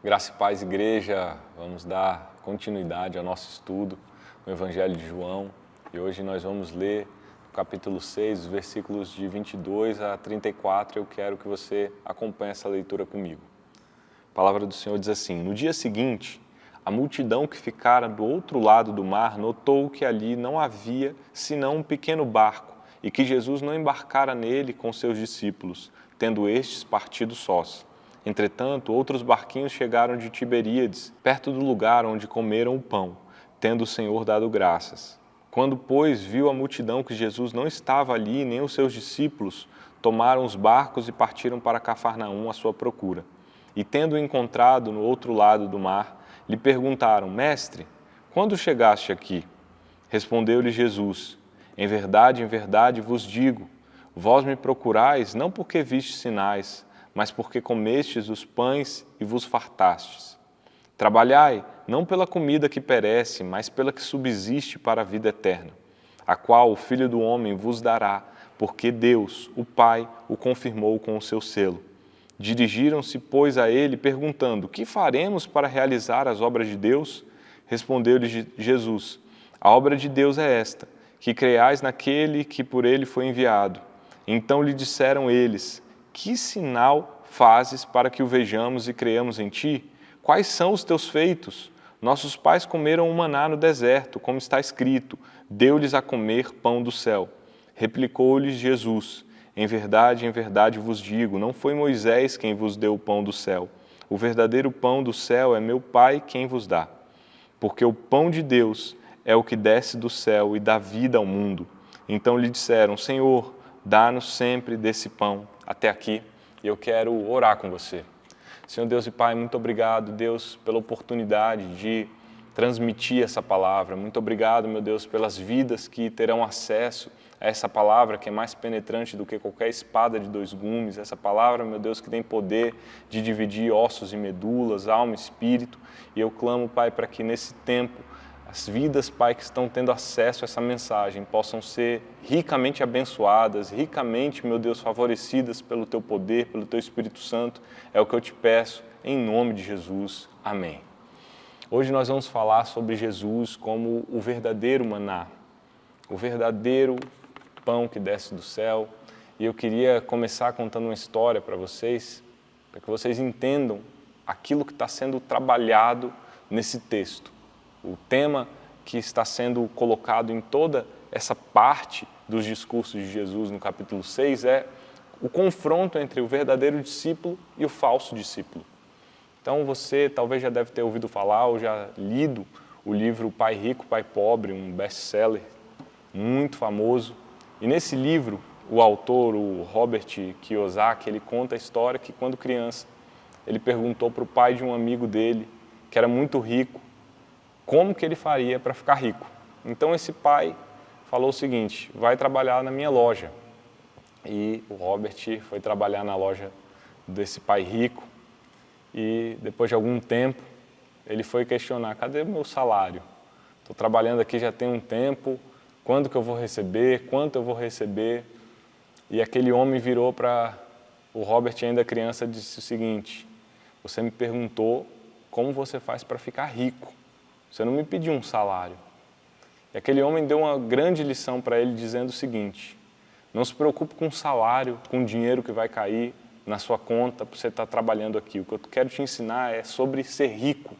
Graça e paz, igreja. Vamos dar continuidade ao nosso estudo no Evangelho de João. E hoje nós vamos ler o capítulo 6, os versículos de 22 a 34. Eu quero que você acompanhe essa leitura comigo. A palavra do Senhor diz assim: No dia seguinte, a multidão que ficara do outro lado do mar notou que ali não havia senão um pequeno barco e que Jesus não embarcara nele com seus discípulos, tendo estes partido sós. Entretanto, outros barquinhos chegaram de Tiberíades, perto do lugar onde comeram o pão, tendo o Senhor dado graças. Quando, pois, viu a multidão que Jesus não estava ali, nem os seus discípulos, tomaram os barcos e partiram para Cafarnaum à sua procura. E, tendo-o encontrado no outro lado do mar, lhe perguntaram: Mestre, quando chegaste aqui? Respondeu-lhe Jesus: em verdade vos digo, vós me procurais não porque vistes sinais, mas porque comestes os pães e vos fartastes. Trabalhai, não pela comida que perece, mas pela que subsiste para a vida eterna, a qual o Filho do Homem vos dará, porque Deus, o Pai, o confirmou com o seu selo. Dirigiram-se, pois, a ele, perguntando: que faremos para realizar as obras de Deus? Respondeu-lhe Jesus: a obra de Deus é esta, que creiais naquele que por ele foi enviado. Então lhe disseram eles: que sinal fazes para que o vejamos e creiamos em ti? Quais são os teus feitos? Nossos pais comeram o maná no deserto, como está escrito: deu-lhes a comer pão do céu. Replicou-lhes Jesus: em verdade vos digo, não foi Moisés quem vos deu o pão do céu. O verdadeiro pão do céu é meu Pai quem vos dá. Porque o pão de Deus é o que desce do céu e dá vida ao mundo. Então lhe disseram: Senhor, dá-nos sempre desse pão. Até aqui, e eu quero orar com você. Senhor Deus e Pai, muito obrigado, Deus, pela oportunidade de transmitir essa palavra. Muito obrigado, meu Deus, pelas vidas que terão acesso a essa palavra que é mais penetrante do que qualquer espada de dois gumes. Essa palavra, meu Deus, que tem poder de dividir ossos e medulas, alma e espírito. E eu clamo, Pai, para que nesse tempo as vidas, Pai, que estão tendo acesso a essa mensagem possam ser ricamente abençoadas, ricamente, meu Deus, favorecidas pelo Teu poder, pelo Teu Espírito Santo. É o que eu te peço, em nome de Jesus. Amém. Hoje nós vamos falar sobre Jesus como o verdadeiro maná, o verdadeiro pão que desce do céu. E eu queria começar contando uma história para vocês, para que vocês entendam aquilo que está sendo trabalhado nesse texto. O tema que está sendo colocado em toda essa parte dos discursos de Jesus no capítulo 6 é o confronto entre o verdadeiro discípulo e o falso discípulo. Então você talvez já deve ter ouvido falar ou já lido o livro Pai Rico, Pai Pobre, um best-seller muito famoso. E nesse livro, o autor, o Robert Kiyosaki, ele conta a história que quando criança, ele perguntou para o pai de um amigo dele, que era muito rico, como que ele faria para ficar rico. Então esse pai falou o seguinte: vai trabalhar na minha loja. E o Robert foi trabalhar na loja desse pai rico e depois de algum tempo ele foi questionar: cadê o meu salário? Estou trabalhando aqui já tem um tempo, quando que eu vou receber, quanto eu vou receber? E aquele homem virou para o Robert, ainda criança, e disse o seguinte: você me perguntou como você faz para ficar rico. Você não me pediu um salário. E aquele homem deu uma grande lição para ele, dizendo o seguinte: não se preocupe com o salário, com o dinheiro que vai cair na sua conta para você estar trabalhando aqui. O que eu quero te ensinar é sobre ser rico.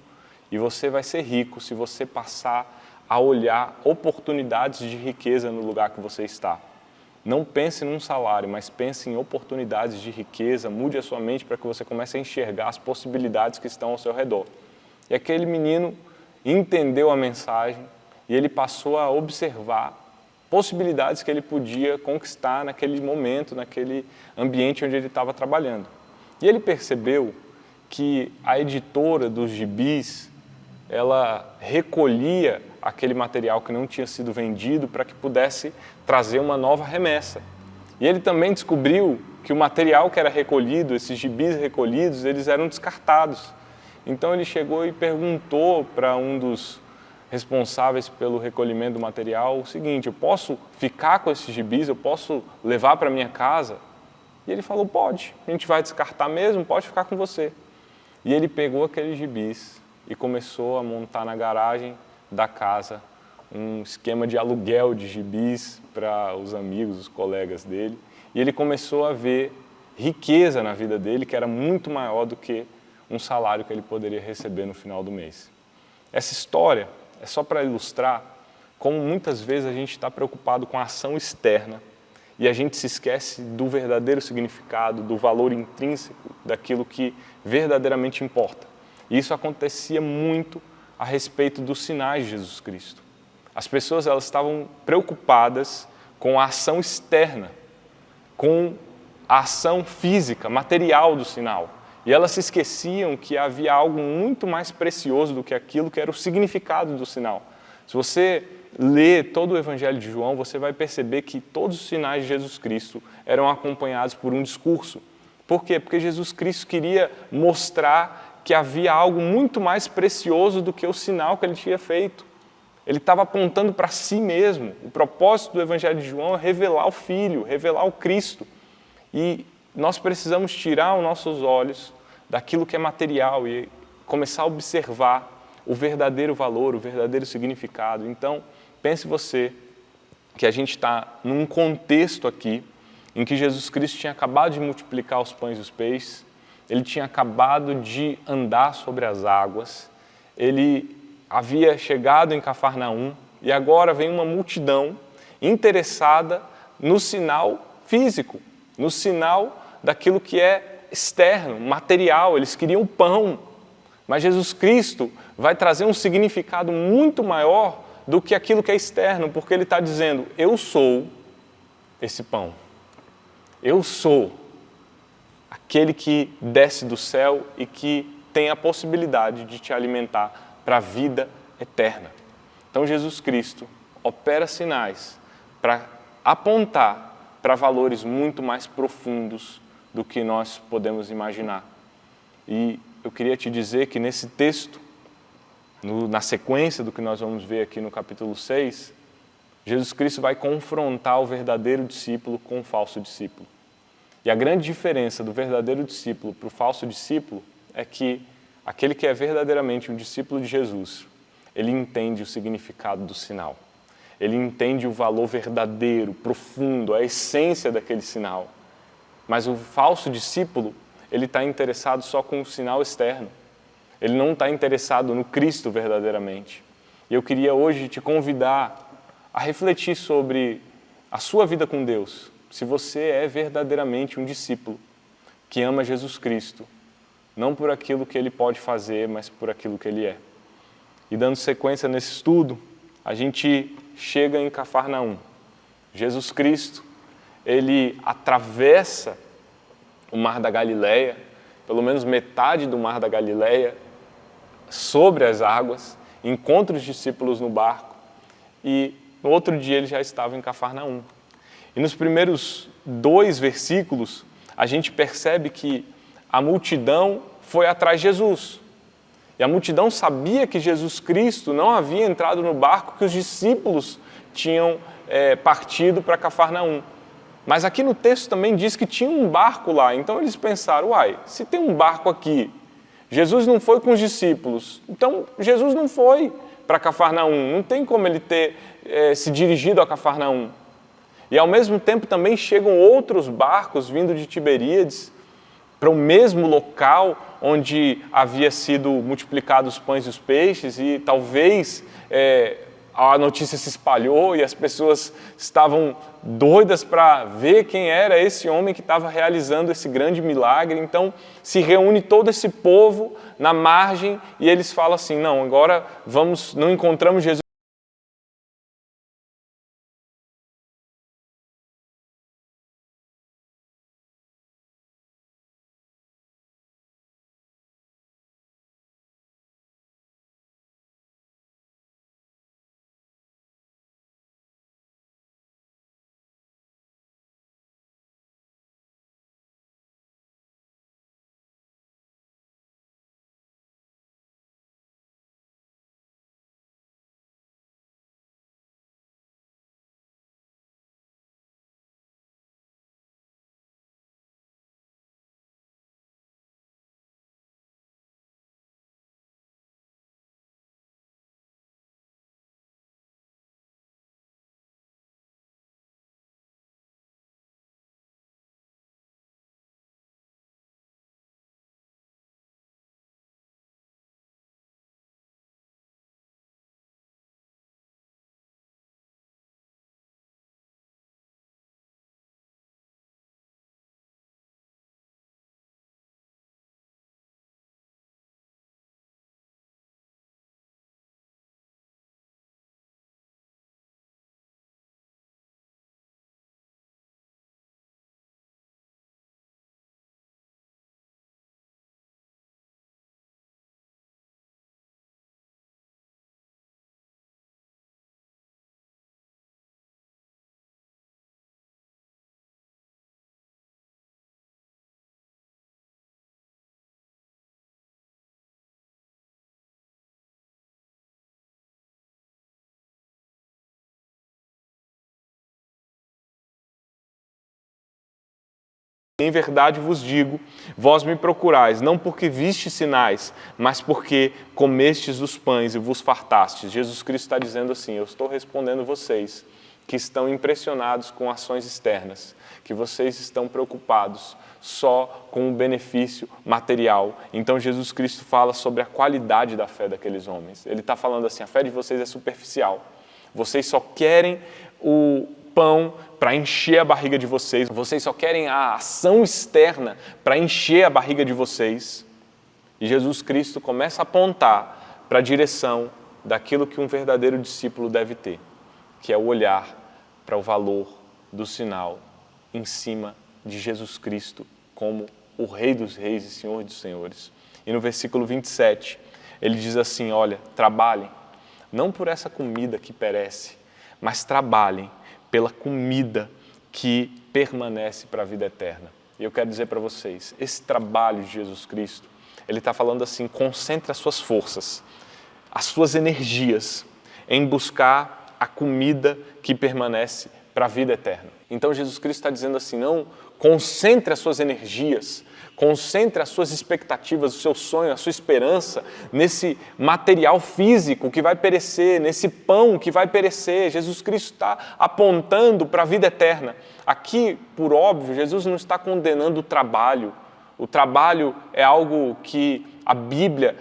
E você vai ser rico se você passar a olhar oportunidades de riqueza no lugar que você está. Não pense num salário, mas pense em oportunidades de riqueza. Mude a sua mente para que você comece a enxergar as possibilidades que estão ao seu redor. E aquele menino entendeu a mensagem e ele passou a observar possibilidades que ele podia conquistar naquele momento, naquele ambiente onde ele estava trabalhando. E ele percebeu que a editora dos gibis, ela recolhia aquele material que não tinha sido vendido para que pudesse trazer uma nova remessa. E ele também descobriu que o material que era recolhido, esses gibis recolhidos, eles eram descartados. Então ele chegou e perguntou para um dos responsáveis pelo recolhimento do material o seguinte: eu posso ficar com esses gibis, eu posso levar para minha casa? E ele falou: pode, a gente vai descartar mesmo, pode ficar com você. E ele pegou aqueles gibis e começou a montar na garagem da casa um esquema de aluguel de gibis para os amigos, os colegas dele. E ele começou a ver riqueza na vida dele, que era muito maior do que um salário que ele poderia receber no final do mês. Essa história é só para ilustrar como muitas vezes a gente está preocupado com a ação externa e a gente se esquece do verdadeiro significado, do valor intrínseco daquilo que verdadeiramente importa. E isso acontecia muito a respeito dos sinais de Jesus Cristo. As pessoas elas estavam preocupadas com a ação externa, com a ação física, material do sinal. E elas se esqueciam que havia algo muito mais precioso do que aquilo que era o significado do sinal. Se você lê todo o Evangelho de João, você vai perceber que todos os sinais de Jesus Cristo eram acompanhados por um discurso. Por quê? Porque Jesus Cristo queria mostrar que havia algo muito mais precioso do que o sinal que ele tinha feito. Ele estava apontando para si mesmo. O propósito do Evangelho de João é revelar o Filho, revelar o Cristo. E nós precisamos tirar os nossos olhos daquilo que é material e começar a observar o verdadeiro valor, o verdadeiro significado. Então, pense você que a gente está num contexto aqui em que Jesus Cristo tinha acabado de multiplicar os pães e os peixes, ele tinha acabado de andar sobre as águas, ele havia chegado em Cafarnaum e agora vem uma multidão interessada no sinal físico, no sinal daquilo que é externo, material. Eles queriam pão, mas Jesus Cristo vai trazer um significado muito maior do que aquilo que é externo, porque ele está dizendo, eu sou esse pão, eu sou aquele que desce do céu e que tem a possibilidade de te alimentar para a vida eterna. Então Jesus Cristo opera sinais para apontar para valores muito mais profundos do que nós podemos imaginar. E eu queria te dizer que nesse texto, na sequência do que nós vamos ver aqui no capítulo 6, Jesus Cristo vai confrontar o verdadeiro discípulo com o falso discípulo. E a grande diferença do verdadeiro discípulo para o falso discípulo é que aquele que é verdadeiramente um discípulo de Jesus, ele entende o significado do sinal. Ele entende o valor verdadeiro, profundo, a essência daquele sinal. Mas o falso discípulo, ele está interessado só com o sinal externo. Ele não está interessado no Cristo verdadeiramente. E eu queria hoje te convidar a refletir sobre a sua vida com Deus. Se você é verdadeiramente um discípulo que ama Jesus Cristo, não por aquilo que Ele pode fazer, mas por aquilo que Ele é. E dando sequência nesse estudo, a gente chega em Cafarnaum. Jesus Cristo, Ele atravessa o Mar da Galileia, pelo menos metade do Mar da Galileia, sobre as águas, encontra os discípulos no barco e no outro dia ele já estava em Cafarnaum. E nos primeiros 2 versículos, a gente percebe que a multidão foi atrás de Jesus. E a multidão sabia que Jesus Cristo não havia entrado no barco, que os discípulos tinham partido para Cafarnaum. Mas aqui no texto também diz que tinha um barco lá, então eles pensaram, uai, se tem um barco aqui, Jesus não foi com os discípulos, então Jesus não foi para Cafarnaum, não tem como ele ter se dirigido a Cafarnaum. E ao mesmo tempo também chegam outros barcos vindo de Tiberíades para o mesmo local onde havia sido multiplicados os pães e os peixes e talvez a notícia se espalhou e as pessoas estavam doidas para ver quem era esse homem que estava realizando esse grande milagre. Então se reúne todo esse povo na margem e eles falam assim, não, agora não encontramos Jesus Em verdade vos digo, vós me procurais, não porque vistes sinais, mas porque comestes os pães e vos fartastes. Jesus Cristo está dizendo assim, eu estou respondendo vocês que estão impressionados com ações externas, que vocês estão preocupados só com o benefício material. Então Jesus Cristo fala sobre a qualidade da fé daqueles homens. Ele está falando assim, a fé de vocês é superficial. Vocês só querem o pão para encher a barriga de vocês. Vocês só querem a ação externa para encher a barriga de vocês. E Jesus Cristo começa a apontar para a direção daquilo que um verdadeiro discípulo deve ter, que é o olhar para o valor do sinal em cima de Jesus Cristo como o Rei dos Reis e Senhor dos Senhores. E no versículo 27, ele diz assim, olha, trabalhem, não por essa comida que perece, mas trabalhem pela comida que permanece para a vida eterna. E eu quero dizer para vocês, esse trabalho de Jesus Cristo, ele está falando assim, concentre as suas forças, as suas energias em buscar a comida que permanece para a vida eterna. Então Jesus Cristo está dizendo assim, não concentre as suas energias, concentre as suas expectativas, o seu sonho, a sua esperança nesse material físico que vai perecer, nesse pão que vai perecer. Jesus Cristo está apontando para a vida eterna. Aqui, por óbvio, Jesus não está condenando o trabalho. O trabalho é algo que a Bíblia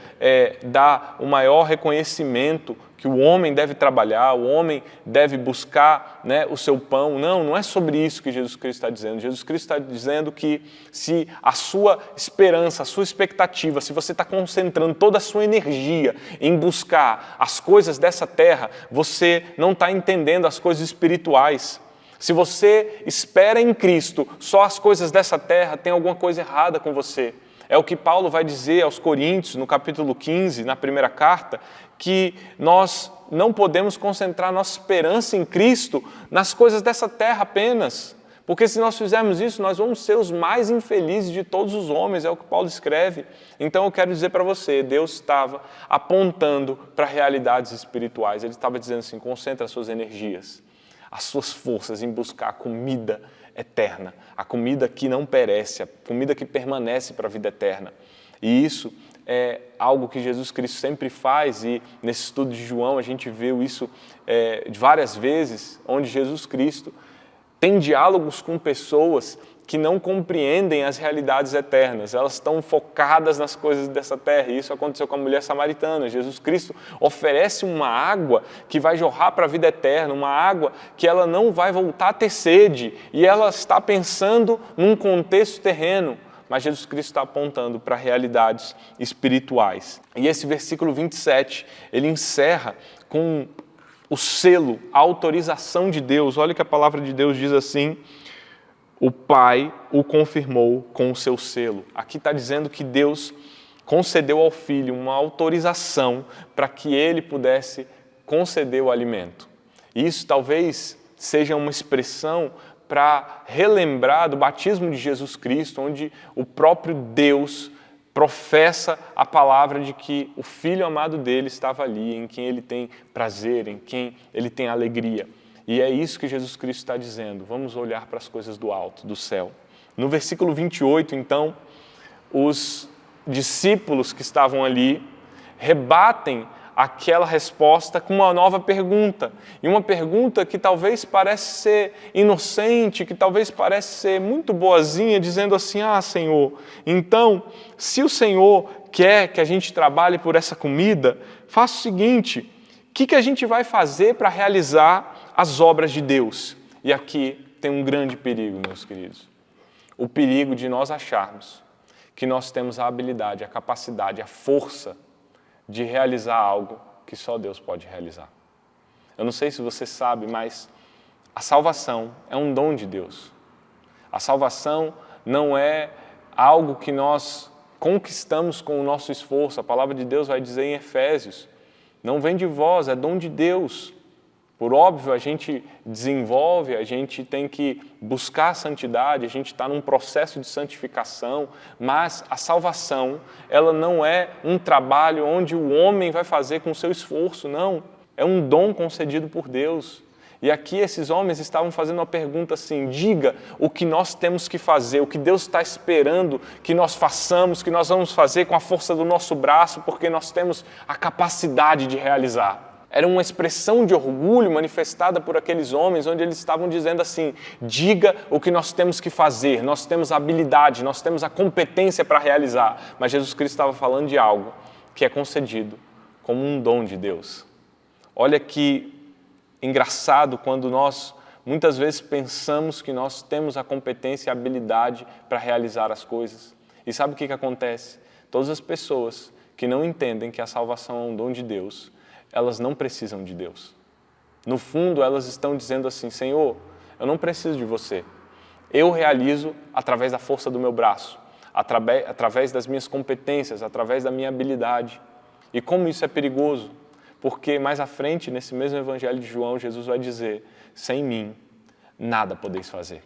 dá o maior reconhecimento que o homem deve trabalhar, o homem deve buscar, né, o seu pão. Não é sobre isso que Jesus Cristo está dizendo. Jesus Cristo está dizendo que se a sua esperança, a sua expectativa, se você está concentrando toda a sua energia em buscar as coisas dessa terra, você não está entendendo as coisas espirituais. Se você espera em Cristo só as coisas dessa terra, tem alguma coisa errada com você. É o que Paulo vai dizer aos Coríntios, no capítulo 15, na primeira carta, que nós não podemos concentrar nossa esperança em Cristo nas coisas dessa terra apenas. Porque se nós fizermos isso, nós vamos ser os mais infelizes de todos os homens, é o que Paulo escreve. Então eu quero dizer para você, Deus estava apontando para realidades espirituais. Ele estava dizendo assim, concentre as suas energias, as suas forças em buscar a comida eterna, a comida que não perece, a comida que permanece para a vida eterna. E isso é algo que Jesus Cristo sempre faz, e nesse estudo de João a gente vê isso várias vezes, onde Jesus Cristo tem diálogos com pessoas que não compreendem as realidades eternas, elas estão focadas nas coisas dessa terra, e isso aconteceu com a mulher samaritana. Jesus Cristo oferece uma água que vai jorrar para a vida eterna, uma água que ela não vai voltar a ter sede, e ela está pensando num contexto terreno, mas Jesus Cristo está apontando para realidades espirituais. E esse versículo 27, ele encerra com o selo, a autorização de Deus. Olha que a palavra de Deus diz assim, o Pai o confirmou com o seu selo. Aqui está dizendo que Deus concedeu ao Filho uma autorização para que ele pudesse conceder o alimento. E isso talvez seja uma expressão para relembrar do batismo de Jesus Cristo, onde o próprio Deus professa a palavra de que o Filho amado dele estava ali, em quem ele tem prazer, em quem ele tem alegria. E é isso que Jesus Cristo está dizendo. Vamos olhar para as coisas do alto, do céu. No versículo 28, então, os discípulos que estavam ali rebatem aquela resposta com uma nova pergunta. E uma pergunta que talvez parece ser inocente, que talvez parece ser muito boazinha, dizendo assim, Senhor, então, se o Senhor quer que a gente trabalhe por essa comida, faça o seguinte, o que a gente vai fazer para realizar as obras de Deus? E aqui tem um grande perigo, meus queridos. O perigo de nós acharmos que nós temos a habilidade, a capacidade, a força de realizar algo que só Deus pode realizar. Eu não sei se você sabe, mas a salvação é um dom de Deus. A salvação não é algo que nós conquistamos com o nosso esforço. A palavra de Deus vai dizer em Efésios, não vem de vós, é dom de Deus. Por óbvio, a gente desenvolve, a gente tem que buscar a santidade, a gente está num processo de santificação, mas a salvação, ela não é um trabalho onde o homem vai fazer com o seu esforço, não. É um dom concedido por Deus. E aqui esses homens estavam fazendo uma pergunta assim: diga o que nós temos que fazer, o que Deus está esperando que nós façamos, que nós vamos fazer com a força do nosso braço, porque nós temos a capacidade de realizar. Era uma expressão de orgulho manifestada por aqueles homens, onde eles estavam dizendo assim: diga o que nós temos que fazer, nós temos a habilidade, nós temos a competência para realizar. Mas Jesus Cristo estava falando de algo que é concedido como um dom de Deus. Olha que engraçado quando nós muitas vezes pensamos que nós temos a competência e a habilidade para realizar as coisas. E sabe o que acontece? Todas as pessoas que não entendem que a salvação é um dom de Deus, elas não precisam de Deus. No fundo, elas estão dizendo assim: Senhor, eu não preciso de você. Eu realizo através da força do meu braço, através das minhas competências, através da minha habilidade. E como isso é perigoso? Porque mais à frente, nesse mesmo Evangelho de João, Jesus vai dizer: sem mim, nada podeis fazer.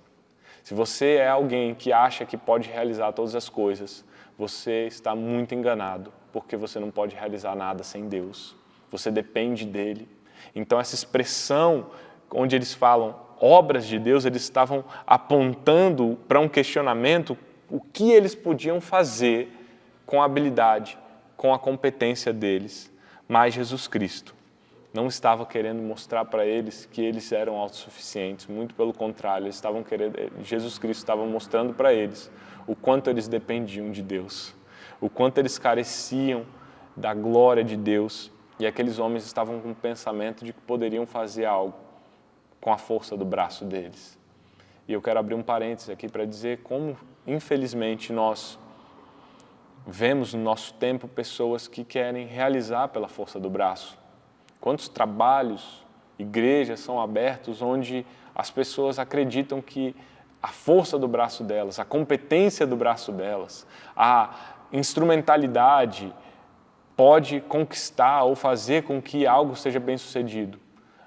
Se você é alguém que acha que pode realizar todas as coisas, você está muito enganado, porque você não pode realizar nada sem Deus. Você depende dele. Então essa expressão onde eles falam obras de Deus, eles estavam apontando para um questionamento: o que eles podiam fazer com a habilidade, com a competência deles. Mas Jesus Cristo não estava querendo mostrar para eles que eles eram autossuficientes, muito pelo contrário, Jesus Cristo estava mostrando para eles o quanto eles dependiam de Deus, o quanto eles careciam da glória de Deus. E aqueles homens estavam com o pensamento de que poderiam fazer algo com a força do braço deles. E eu quero abrir um parênteses aqui para dizer como, infelizmente, nós vemos no nosso tempo pessoas que querem realizar pela força do braço. Quantos trabalhos, igrejas são abertos onde as pessoas acreditam que a força do braço delas, a competência do braço delas, a instrumentalidade pode conquistar ou fazer com que algo seja bem-sucedido.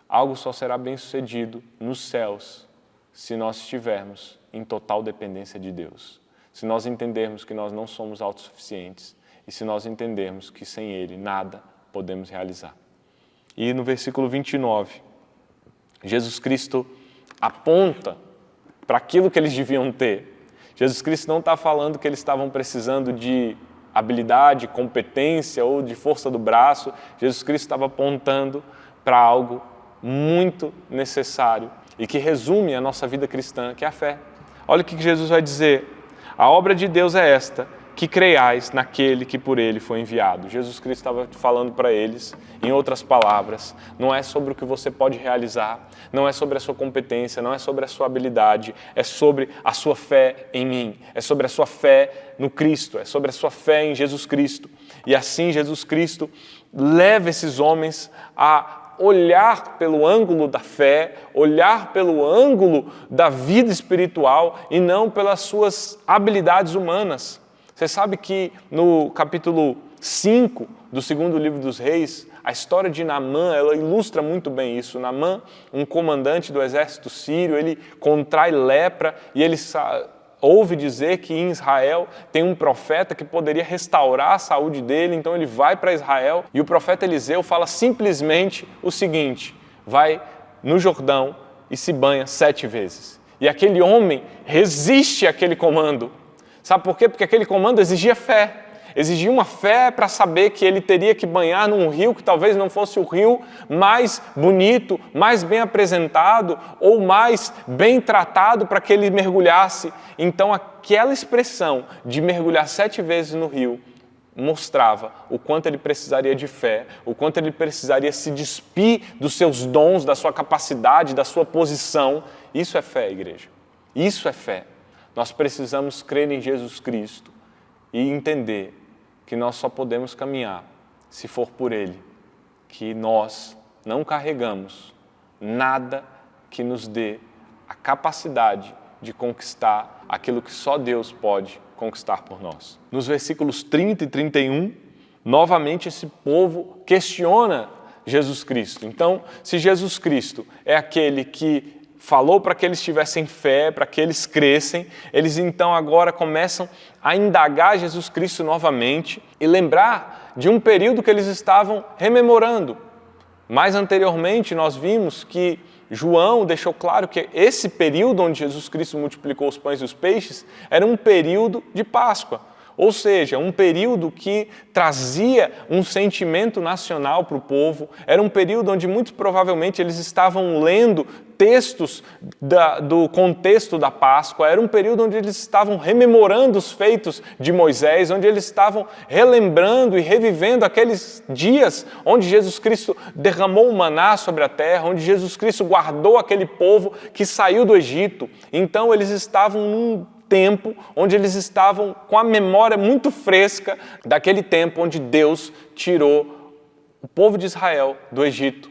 Algo só será bem-sucedido nos céus se nós estivermos em total dependência de Deus. Se nós entendermos que nós não somos autossuficientes e se nós entendermos que sem Ele nada podemos realizar. E no versículo 29, Jesus Cristo aponta para aquilo que eles deviam ter. Jesus Cristo não está falando que eles estavam precisando de habilidade, competência ou de força do braço. Jesus Cristo estava apontando para algo muito necessário e que resume a nossa vida cristã, que é a fé. Olha o que Jesus vai dizer: a obra de Deus é esta, que creiais naquele que por Ele foi enviado. Jesus Cristo estava falando para eles, em outras palavras, não é sobre o que você pode realizar, não é sobre a sua competência, não é sobre a sua habilidade, é sobre a sua fé em mim, é sobre a sua fé no Cristo, é sobre a sua fé em Jesus Cristo. E assim Jesus Cristo leva esses homens a olhar pelo ângulo da fé, olhar pelo ângulo da vida espiritual e não pelas suas habilidades humanas. Você sabe que no capítulo 5 do segundo livro dos Reis, a história de Naamã, ela ilustra muito bem isso. Naamã, um comandante do exército sírio, ele contrai lepra e ele ouve dizer que em Israel tem um profeta que poderia restaurar a saúde dele, então ele vai para Israel e o profeta Eliseu fala simplesmente o seguinte: vai no Jordão e se banha 7 vezes. E aquele homem resiste àquele comando. Sabe por quê? Porque aquele comando exigia fé. Exigia uma fé para saber que ele teria que banhar num rio que talvez não fosse o rio mais bonito, mais bem apresentado ou mais bem tratado para que ele mergulhasse. Então aquela expressão de mergulhar 7 vezes no rio mostrava o quanto ele precisaria de fé, o quanto ele precisaria se despir dos seus dons, da sua capacidade, da sua posição. Isso é fé, igreja. Isso é fé. Nós precisamos crer em Jesus Cristo e entender que nós só podemos caminhar se for por Ele, que nós não carregamos nada que nos dê a capacidade de conquistar aquilo que só Deus pode conquistar por nós. Nos versículos 30 e 31, novamente esse povo questiona Jesus Cristo. Então, se Jesus Cristo é aquele que falou para que eles tivessem fé, para que eles crescem, eles então agora começam a indagar Jesus Cristo novamente e lembrar de um período que eles estavam rememorando. Mais anteriormente nós vimos que João deixou claro que esse período onde Jesus Cristo multiplicou os pães e os peixes era um período de Páscoa. Ou seja, um período que trazia um sentimento nacional para o povo, era um período onde muito provavelmente eles estavam lendo textos do contexto da Páscoa, era um período onde eles estavam rememorando os feitos de Moisés, onde eles estavam relembrando e revivendo aqueles dias onde Jesus Cristo derramou o maná sobre a terra, onde Jesus Cristo guardou aquele povo que saiu do Egito. Então eles estavam num tempo onde eles estavam com a memória muito fresca daquele tempo onde Deus tirou o povo de Israel do Egito.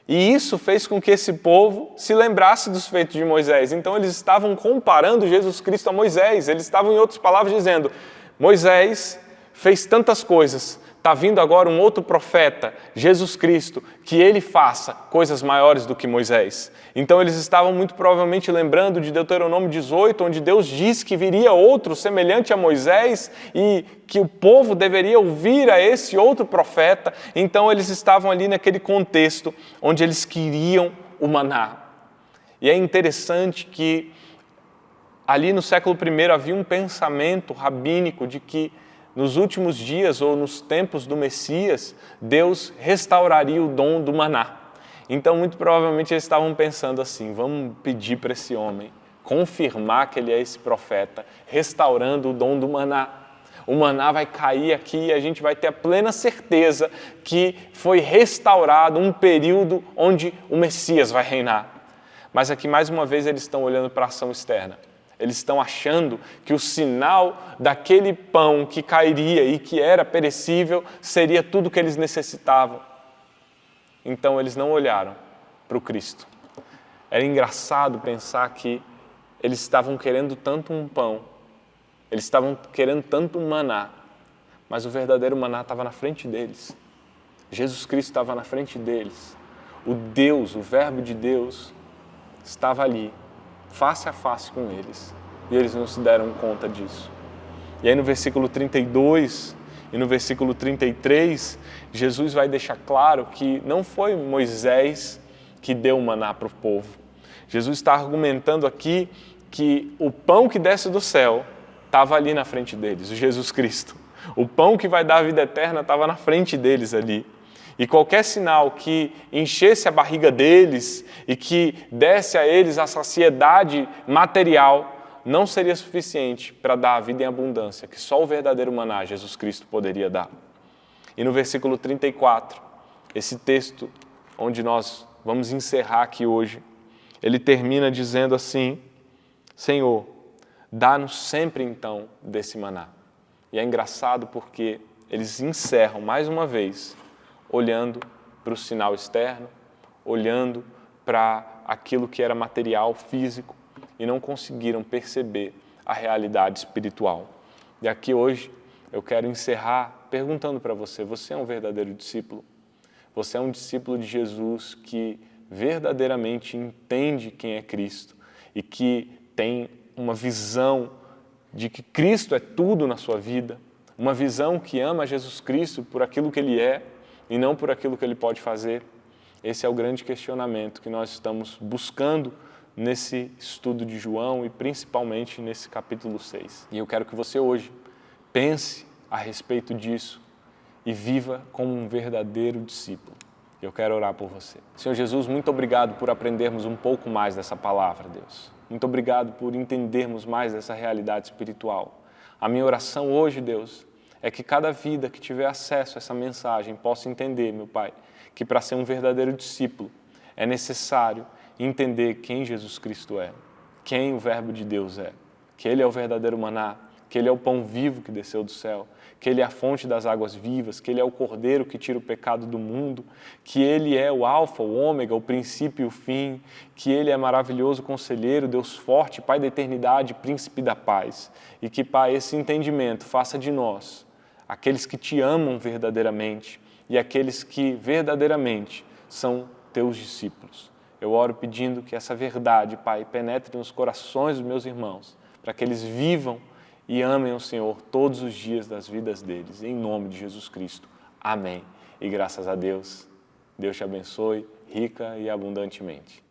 E isso fez com que esse povo se lembrasse dos feitos de Moisés. Então eles estavam comparando Jesus Cristo a Moisés. Eles estavam, em outras palavras, dizendo: Moisés fez tantas coisas, está vindo agora um outro profeta, Jesus Cristo, que ele faça coisas maiores do que Moisés. Então eles estavam muito provavelmente lembrando de Deuteronômio 18, onde Deus diz que viria outro semelhante a Moisés e que o povo deveria ouvir a esse outro profeta. Então eles estavam ali naquele contexto onde eles queriam o maná. E é interessante que ali no século I havia um pensamento rabínico de que nos últimos dias ou nos tempos do Messias, Deus restauraria o dom do maná. Então, muito provavelmente, eles estavam pensando assim: vamos pedir para esse homem confirmar que ele é esse profeta, restaurando o dom do maná. O maná vai cair aqui e a gente vai ter a plena certeza que foi restaurado um período onde o Messias vai reinar. Mas aqui, mais uma vez, eles estão olhando para a ação externa. Eles estão achando que o sinal daquele pão que cairia e que era perecível seria tudo que eles necessitavam. Então eles não olharam para o Cristo. Era engraçado pensar que eles estavam querendo tanto um pão, eles estavam querendo tanto um maná, mas o verdadeiro maná estava na frente deles. Jesus Cristo estava na frente deles. O Deus, o Verbo de Deus, estava ali, face a face com eles, e eles não se deram conta disso. E aí no versículo 32 e no versículo 33, Jesus vai deixar claro que não foi Moisés que deu o maná para o povo. Jesus está argumentando aqui que o pão que desce do céu estava ali na frente deles, o Jesus Cristo. O pão que vai dar a vida eterna estava na frente deles ali. E qualquer sinal que enchesse a barriga deles e que desse a eles a saciedade material não seria suficiente para dar a vida em abundância, que só o verdadeiro maná, Jesus Cristo, poderia dar. E no versículo 34, esse texto onde nós vamos encerrar aqui hoje, ele termina dizendo assim: Senhor, dá-nos sempre então desse maná. E é engraçado porque eles encerram mais uma vez olhando para o sinal externo, olhando para aquilo que era material, físico, e não conseguiram perceber a realidade espiritual. E aqui hoje eu quero encerrar perguntando para você: você é um verdadeiro discípulo? Você é um discípulo de Jesus que verdadeiramente entende quem é Cristo e que tem uma visão de que Cristo é tudo na sua vida, uma visão que ama Jesus Cristo por aquilo que Ele é e não por aquilo que Ele pode fazer? Esse é o grande questionamento que nós estamos buscando nesse estudo de João e principalmente nesse capítulo 6. E eu quero que você hoje pense a respeito disso e viva como um verdadeiro discípulo. Eu quero orar por você. Senhor Jesus, muito obrigado por aprendermos um pouco mais dessa palavra, Deus. Muito obrigado por entendermos mais dessa realidade espiritual. A minha oração hoje, Deus, é que cada vida que tiver acesso a essa mensagem possa entender, meu Pai, que para ser um verdadeiro discípulo é necessário entender quem Jesus Cristo é, quem o Verbo de Deus é, que Ele é o verdadeiro maná, que Ele é o pão vivo que desceu do céu, que Ele é a fonte das águas vivas, que Ele é o Cordeiro que tira o pecado do mundo, que Ele é o alfa, o ômega, o princípio e o fim, que Ele é maravilhoso conselheiro, Deus forte, Pai da eternidade, príncipe da paz. E que, Pai, esse entendimento faça de nós aqueles que Te amam verdadeiramente e aqueles que verdadeiramente são Teus discípulos. Eu oro pedindo que essa verdade, Pai, penetre nos corações dos meus irmãos, para que eles vivam e amem o Senhor todos os dias das vidas deles. Em nome de Jesus Cristo. Amém. E graças a Deus, Deus te abençoe rica e abundantemente.